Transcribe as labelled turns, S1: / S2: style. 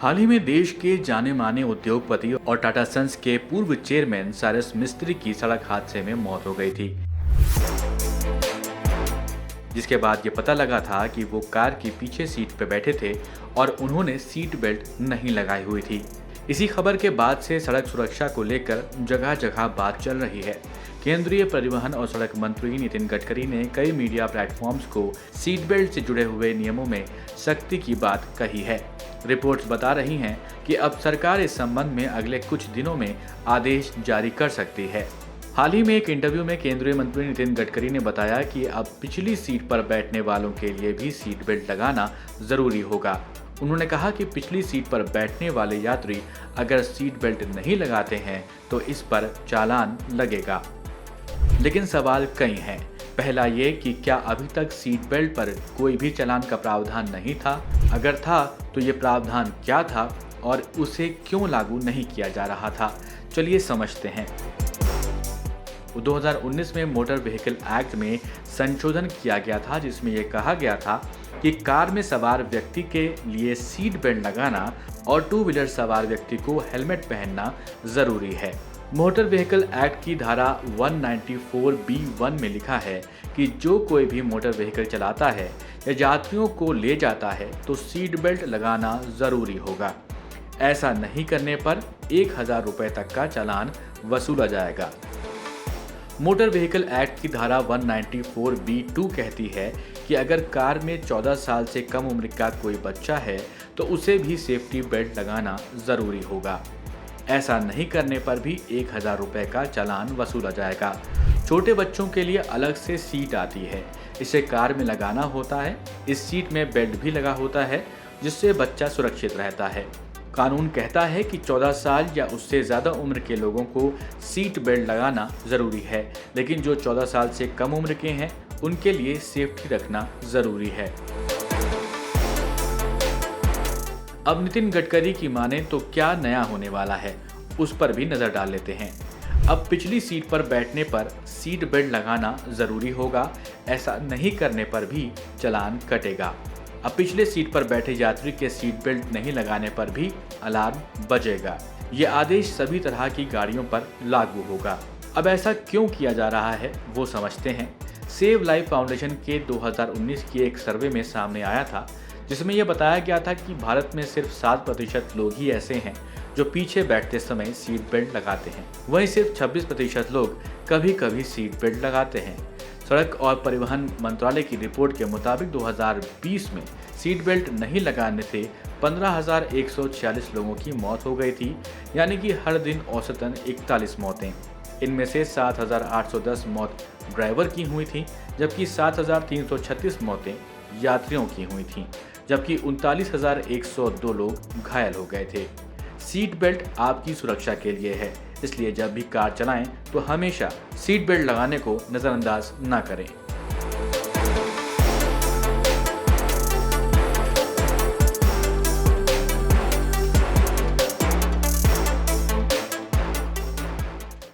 S1: हाल ही में देश के जाने माने उद्योगपति और टाटा सन्स के पूर्व चेयरमैन साइरस मिस्त्री की सड़क हादसे में मौत हो गई थी, जिसके बाद ये पता लगा था कि वो कार की पीछे सीट पर बैठे थे और उन्होंने सीट बेल्ट नहीं लगाई हुई थी। इसी खबर के बाद से सड़क सुरक्षा को लेकर जगह जगह बात चल रही है। केंद्रीय परिवहन और सड़क मंत्री नितिन गडकरी ने कई मीडिया प्लेटफॉर्म्स को सीट बेल्ट से जुड़े हुए नियमों में सख्ती की बात कही है। रिपोर्ट्स बता रही हैं कि अब सरकार इस संबंध में अगले कुछ दिनों में आदेश जारी कर सकती है। हाल ही में एक इंटरव्यू में केंद्रीय मंत्री नितिन गडकरी ने बताया कि अब पिछली सीट पर बैठने वालों के लिए भी सीट बेल्ट लगाना जरूरी होगा। उन्होंने कहा कि पिछली सीट पर बैठने वाले यात्री अगर सीट बेल्ट नहीं लगाते हैं तो इस पर चालान लगेगा। लेकिन सवाल कई हैं। पहला ये कि क्या अभी तक सीट बेल्ट पर कोई भी चालान का प्रावधान नहीं था? अगर था तो ये प्रावधान क्या था और उसे क्यों लागू नहीं किया जा रहा था? चलिए समझते हैं। 2019 में मोटर व्हीकल एक्ट में संशोधन किया गया था, जिसमें यह कहा गया था कि कार में सवार व्यक्ति के लिए सीट बेल्ट लगाना और टू व्हीलर सवार व्यक्ति को हेलमेट पहनना जरूरी है। मोटर व्हीकल एक्ट की धारा 194(b)(1) में लिखा है कि जो कोई भी मोटर व्हीकल चलाता है या यात्रियों को ले जाता है तो सीट बेल्ट लगाना जरूरी होगा। ऐसा नहीं करने पर 1000 रुपये तक का चालान वसूला जाएगा। मोटर व्हीकल एक्ट की धारा 194(b)(2) कहती है कि अगर कार में 14 साल से कम उम्र का कोई बच्चा है तो उसे भी सेफ्टी बेल्ट लगाना जरूरी होगा। ऐसा नहीं करने पर भी 1000 रुपये का चालान वसूला जाएगा। छोटे बच्चों के लिए अलग से सीट आती है, इसे कार में लगाना होता है। इस सीट में बेल्ट भी लगा होता है जिससे बच्चा सुरक्षित रहता है। कानून कहता है कि 14 साल या उससे ज़्यादा उम्र के लोगों को सीट बेल्ट लगाना ज़रूरी है, लेकिन जो 14 साल से कम उम्र के हैं उनके लिए सेफ्टी रखना ज़रूरी है। अब नितिन गडकरी की माने तो क्या नया होने वाला है, उस पर भी नज़र डाल लेते हैं। अब पिछली सीट पर बैठने पर सीट बेल्ट लगाना ज़रूरी होगा। ऐसा नहीं करने पर भी चालान कटेगा। अब पिछले सीट पर बैठे यात्री के सीट बेल्ट नहीं लगाने पर भी अलार्म बजेगा। ये आदेश सभी तरह की गाड़ियों पर लागू होगा। अब ऐसा क्यों किया जा रहा है वो समझते हैं। सेव लाइफ फाउंडेशन के 2019 की एक सर्वे में सामने आया था, जिसमें यह बताया गया था कि भारत में सिर्फ 7% लोग ही ऐसे हैं जो पीछे बैठते समय सीट बेल्ट लगाते हैं। वहीं सिर्फ 26% लोग कभी कभी सीट बेल्ट लगाते हैं। सड़क और परिवहन मंत्रालय की रिपोर्ट के मुताबिक 2020 में सीट बेल्ट नहीं लगाने से 15,146 लोगों की मौत हो गई थी, यानी कि हर दिन औसतन 41 मौतें। इनमें से 7,810 मौत ड्राइवर की हुई थी, जबकि 7,336 मौतें यात्रियों की हुई थीं, जबकि 39,102 लोग घायल हो गए थे। सीट बेल्ट आपकी सुरक्षा के लिए है, इसलिए जब भी कार चलाएं तो हमेशा सीट बेल्ट लगाने को नज़रअंदाज ना करें।